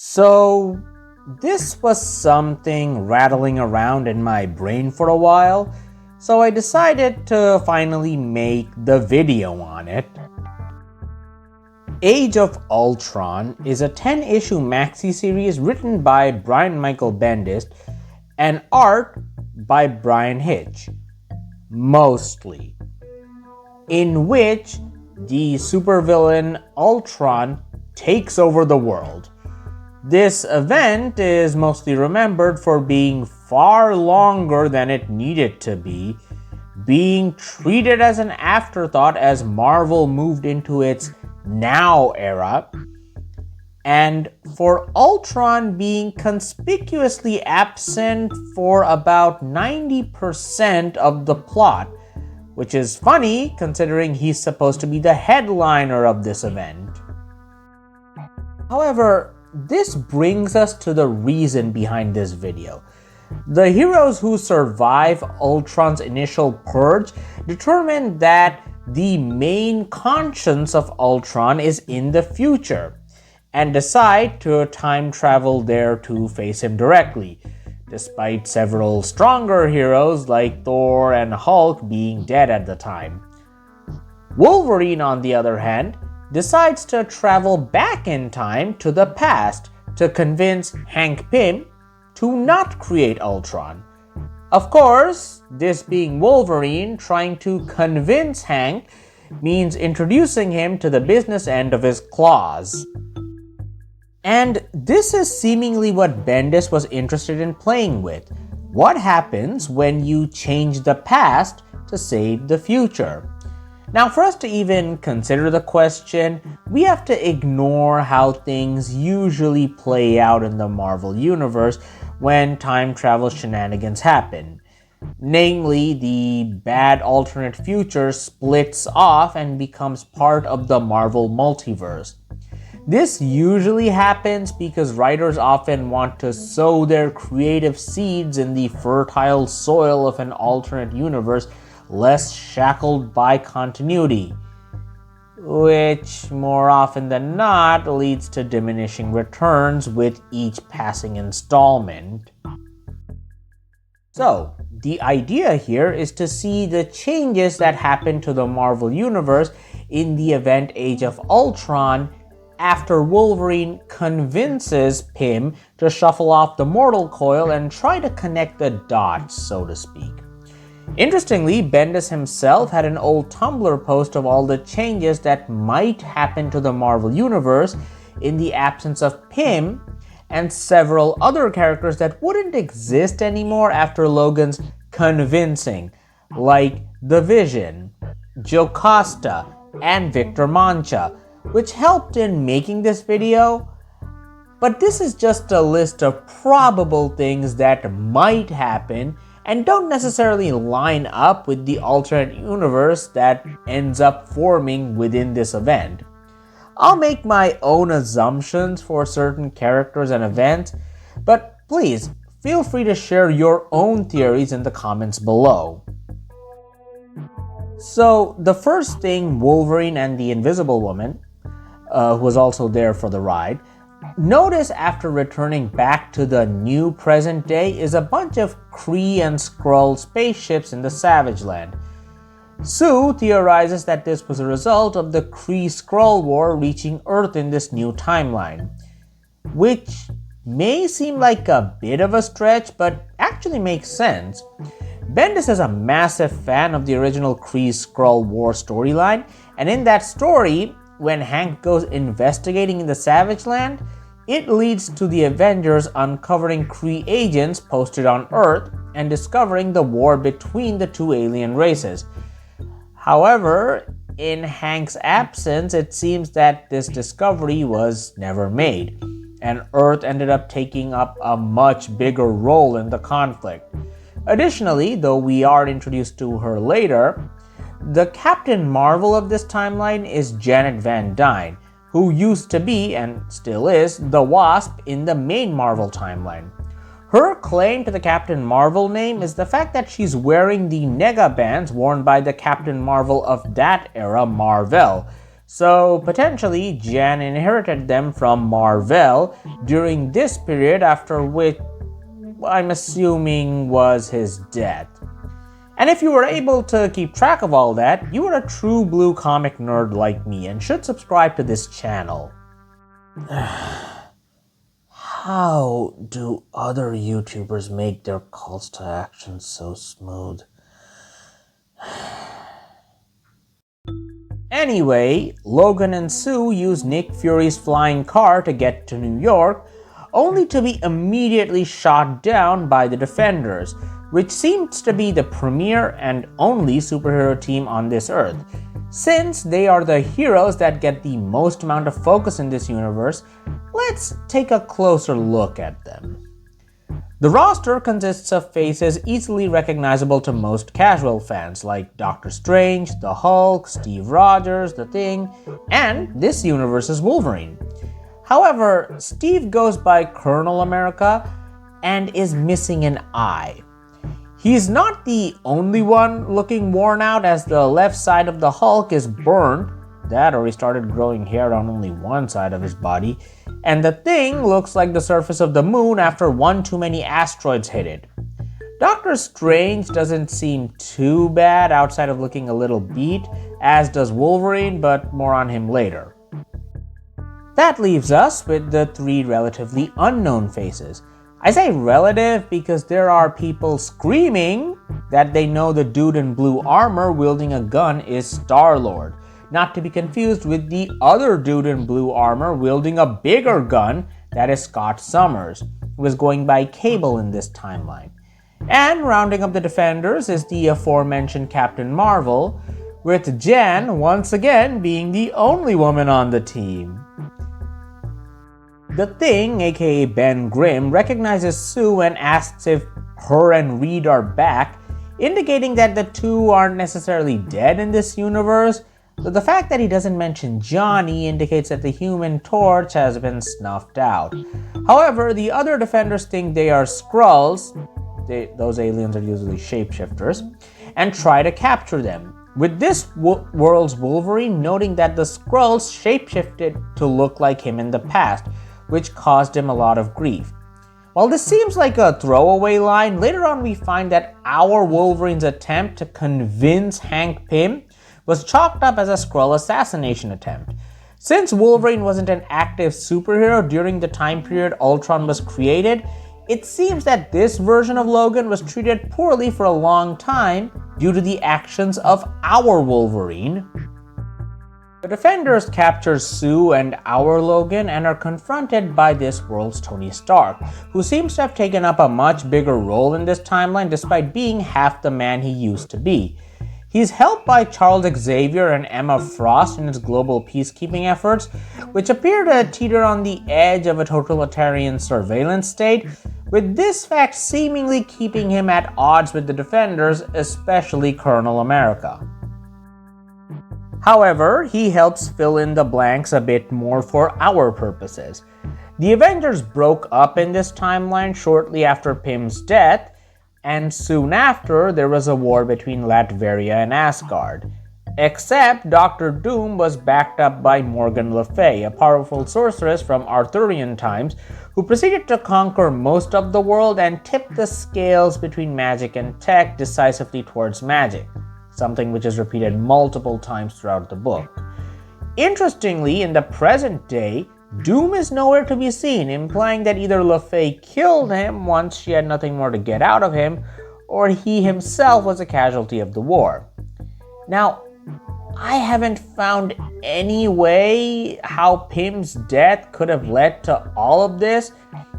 So, this was something rattling around in my brain for a while, so I decided to finally make the video on it. Age of Ultron is a 10-issue maxi series written by Brian Michael Bendis and art by Brian Hitch, mostly, in which the supervillain Ultron takes over the world. This event is mostly remembered for being far longer than it needed to be, being treated as an afterthought as Marvel moved into its now era, and for Ultron being conspicuously absent for about 90% of the plot, which is funny considering he's supposed to be the headliner of this event. However, this brings us to the reason behind this video. The heroes who survive Ultron's initial purge determine that the main conscience of Ultron is in the future, and decide to time travel there to face him directly, despite several stronger heroes like Thor and Hulk being dead at the time. Wolverine, on the other hand, decides to travel back in time to the past to convince Hank Pym to not create Ultron. Of course, this being Wolverine trying to convince Hank means introducing him to the business end of his claws. And this is seemingly what Bendis was interested in playing with. What happens when you change the past to save the future? Now, for us to even consider the question, we have to ignore how things usually play out in the Marvel Universe when time travel shenanigans happen. Namely, the bad alternate future splits off and becomes part of the Marvel multiverse. This usually happens because writers often want to sow their creative seeds in the fertile soil of an alternate universe less shackled by continuity, which more often than not leads to diminishing returns with each passing installment. So, the idea here is to see the changes that happen to the Marvel Universe in the event Age of Ultron after Wolverine convinces Pym to shuffle off the mortal coil and try to connect the dots, so to speak. Interestingly, Bendis himself had an old Tumblr post of all the changes that might happen to the Marvel Universe in the absence of Pym and several other characters that wouldn't exist anymore after Logan's convincing, like The Vision, Jocasta, and Victor Mancha, which helped in making this video. But this is just a list of probable things that might happen and don't necessarily line up with the alternate universe that ends up forming within this event. I'll make my own assumptions for certain characters and events, but please feel free to share your own theories in the comments below. So, the first thing Wolverine and the Invisible Woman, who was also there for the ride, notice after returning back to the new present day is a bunch of Kree and Skrull spaceships in the Savage Land. Sue theorizes that this was a result of the Kree-Skrull War reaching Earth in this new timeline, which may seem like a bit of a stretch, but actually makes sense. Bendis is a massive fan of the original Kree-Skrull War storyline, and in that story, when Hank goes investigating in the Savage Land, it leads to the Avengers uncovering Kree agents posted on Earth and discovering the war between the two alien races. However, in Hank's absence, it seems that this discovery was never made, and Earth ended up taking up a much bigger role in the conflict. Additionally, though we are introduced to her later, the Captain Marvel of this timeline is Janet Van Dyne, who used to be, and still is, the Wasp in the main Marvel timeline. Her claim to the Captain Marvel name is the fact that she's wearing the nega bands worn by the Captain Marvel of that era, Mar-Vell, So potentially Jan inherited them from Marvel during this period, after which I'm assuming was his death. And if you were able to keep track of all that, you are a true blue comic nerd like me and should subscribe to this channel. How do other YouTubers make their calls to action so smooth? Anyway, Logan and Sue use Nick Fury's flying car to get to New York, only to be immediately shot down by the Defenders, which seems to be the premier and only superhero team on this Earth. Since they are the heroes that get the most amount of focus in this universe, let's take a closer look at them. The roster consists of faces easily recognizable to most casual fans, like Doctor Strange, the Hulk, Steve Rogers, The Thing, and this universe's Wolverine. However, Steve goes by Colonel America and is missing an eye. He's not the only one looking worn out, as the left side of the Hulk is burned, that or he started growing hair on only one side of his body, and the Thing looks like the surface of the moon after one too many asteroids hit it. Doctor Strange doesn't seem too bad outside of looking a little beat, as does Wolverine, but more on him later. That leaves us with the three relatively unknown faces. I say relative because there are people screaming that they know the dude in blue armor wielding a gun is Star-Lord, not to be confused with the other dude in blue armor wielding a bigger gun, that is Scott Summers, who is going by Cable in this timeline. And rounding up the Defenders is the aforementioned Captain Marvel, with Jan once again being the only woman on the team. The Thing, aka Ben Grimm, recognizes Sue and asks if her and Reed are back, indicating that the two aren't necessarily dead in this universe, so the fact that he doesn't mention Johnny indicates that the Human Torch has been snuffed out. However, the other Defenders think they are Skrulls, those aliens are usually shapeshifters, and try to capture them, with this world's Wolverine noting that the Skrulls shapeshifted to look like him in the past, which caused him a lot of grief. While this seems like a throwaway line, later on we find that our Wolverine's attempt to convince Hank Pym was chalked up as a Skrull assassination attempt. Since Wolverine wasn't an active superhero during the time period Ultron was created, it seems that this version of Logan was treated poorly for a long time due to the actions of our Wolverine. The Defenders capture Sue and our Logan and are confronted by this world's Tony Stark, who seems to have taken up a much bigger role in this timeline despite being half the man he used to be. He's helped by Charles Xavier and Emma Frost in his global peacekeeping efforts, which appear to teeter on the edge of a totalitarian surveillance state, with this fact seemingly keeping him at odds with the Defenders, especially Colonel America. However, he helps fill in the blanks a bit more for our purposes. The Avengers broke up in this timeline shortly after Pym's death, and soon after there was a war between Latveria and Asgard. Except Doctor Doom was backed up by Morgan Lefay, a powerful sorceress from Arthurian times, who proceeded to conquer most of the world and tip the scales between magic and tech decisively towards magic, something which is repeated multiple times throughout the book. Interestingly, in the present day, Doom is nowhere to be seen, implying that either Lefay killed him once she had nothing more to get out of him, or he himself was a casualty of the war. Now, I haven't found any way how Pym's death could have led to all of this,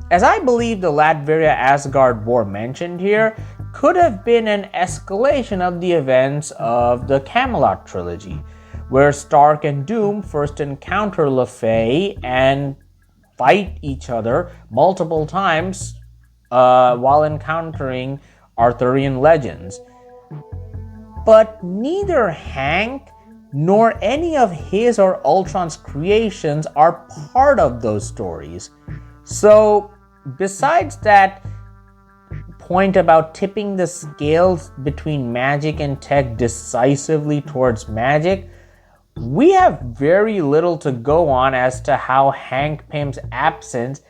as I believe the Latveria-Asgard war mentioned here could have been an escalation of the events of the Camelot trilogy, where Stark and Doom first encounter Lefay and fight each other multiple times while encountering Arthurian legends. But neither Hank nor any of his or Ultron's creations are part of those stories. So, besides that point about tipping the scales between magic and tech decisively towards magic, we have very little to go on as to how Hank Pym's absence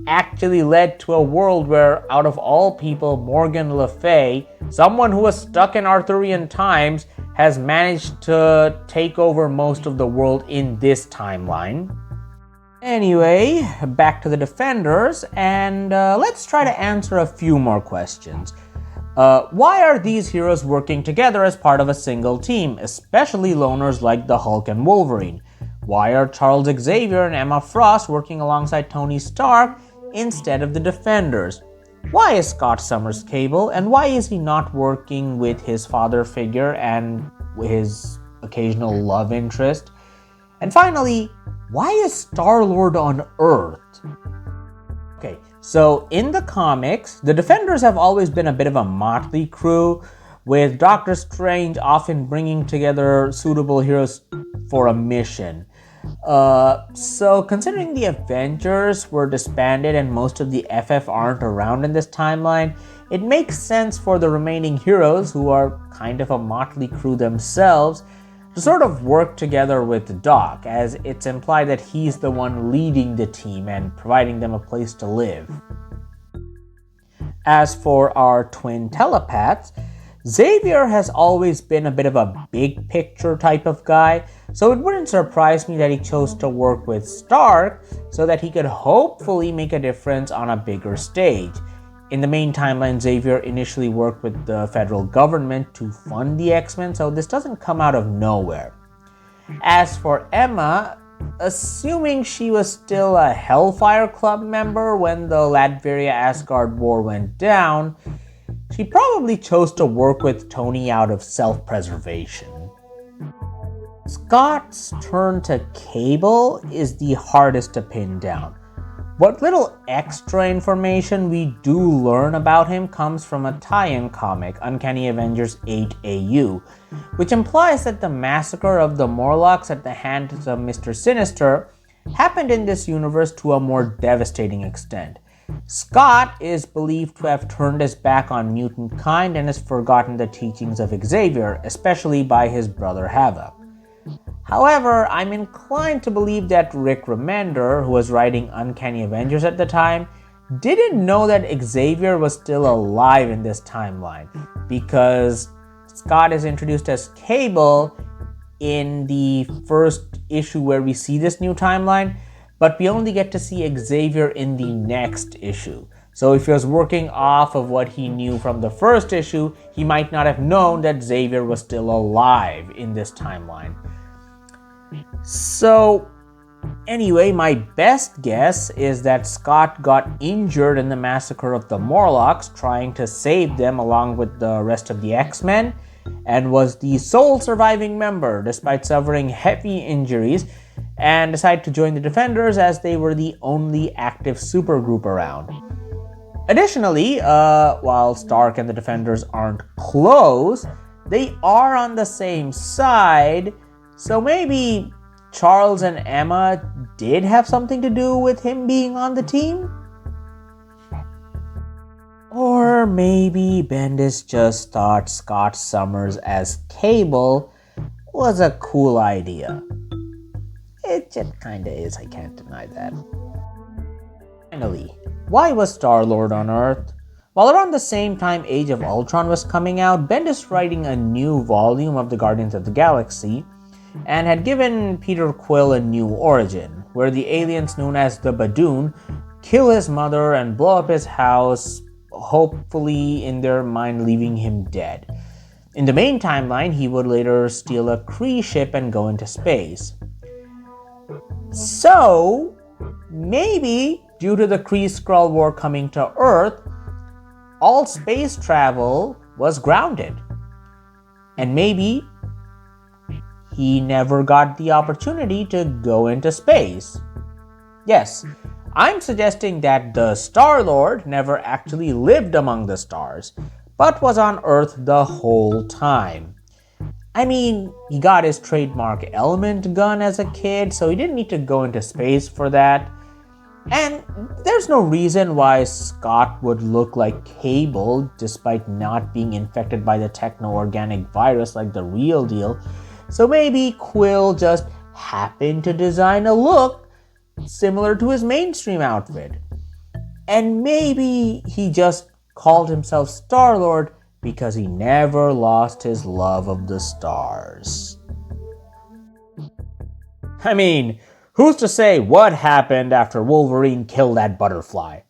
actually led to a world where, out of all people, Morgan Lefay, someone who was stuck in Arthurian times, has managed to take over most of the world in this timeline. Anyway, back to the Defenders, and let's try to answer a few more questions. Why are these heroes working together as part of a single team, especially loners like the Hulk and Wolverine? Why are Charles Xavier and Emma Frost working alongside Tony Stark instead of the Defenders? Why is Scott Summers Cable, and why is he not working with his father figure and his occasional love interest? And finally, why is Star-Lord on Earth? Okay, so in the comics, the Defenders have always been a bit of a motley crew, with Doctor Strange often bringing together suitable heroes for a mission. So considering the Avengers were disbanded and most of the FF aren't around in this timeline, it makes sense for the remaining heroes, who are kind of a motley crew themselves, to sort of work together with Doc, as it's implied that he's the one leading the team and providing them a place to live. As for our twin telepaths, Xavier has always been a bit of a big picture type of guy, so it wouldn't surprise me that he chose to work with Stark so that he could hopefully make a difference on a bigger stage. In the main timeline, Xavier initially worked with the federal government to fund the X-Men, so this doesn't come out of nowhere. As for Emma, assuming she was still a Hellfire Club member when the Latveria-Asgard War went down, she probably chose to work with Tony out of self-preservation. Scott's turn to Cable is the hardest to pin down. What little extra information we do learn about him comes from a tie-in comic, Uncanny Avengers 8AU, which implies that the massacre of the Morlocks at the hands of Mr. Sinister happened in this universe to a more devastating extent. Scott is believed to have turned his back on mutant kind and has forgotten the teachings of Xavier, especially by his brother Havoc. However, I'm inclined to believe that Rick Remender, who was writing Uncanny Avengers at the time, didn't know that Xavier was still alive in this timeline, because Scott is introduced as Cable in the first issue where we see this new timeline, but we only get to see Xavier in the next issue. So if he was working off of what he knew from the first issue, he might not have known that Xavier was still alive in this timeline. So anyway, my best guess is that Scott got injured in the massacre of the Morlocks trying to save them along with the rest of the X-Men, and was the sole surviving member despite suffering heavy injuries, and decided to join the Defenders as they were the only active supergroup around. Additionally, while Stark and the Defenders aren't close, they are on the same side, so maybe Charles and Emma did have something to do with him being on the team? Or maybe Bendis just thought Scott Summers as Cable was a cool idea. It just kinda is, I can't deny that. Finally, why was Star-Lord on Earth? While around the same time Age of Ultron was coming out, Bendis writing a new volume of the Guardians of the Galaxy, and had given Peter Quill a new origin, where the aliens known as the Badoon kill his mother and blow up his house, hopefully in their mind leaving him dead. In the main timeline, he would later steal a Kree ship and go into space. So, maybe due to the Kree-Skrull War coming to Earth, all space travel was grounded. And maybe he never got the opportunity to go into space. Yes, I'm suggesting that the Star-Lord never actually lived among the stars, but was on Earth the whole time. I mean, he got his trademark element gun as a kid, so he didn't need to go into space for that. And there's no reason why Scott would look like Cable despite not being infected by the techno-organic virus like the real deal, So maybe Quill just happened to design a look similar to his mainstream outfit. And maybe he just called himself Star-Lord because he never lost his love of the stars. I mean, who's to say what happened after Wolverine killed that butterfly?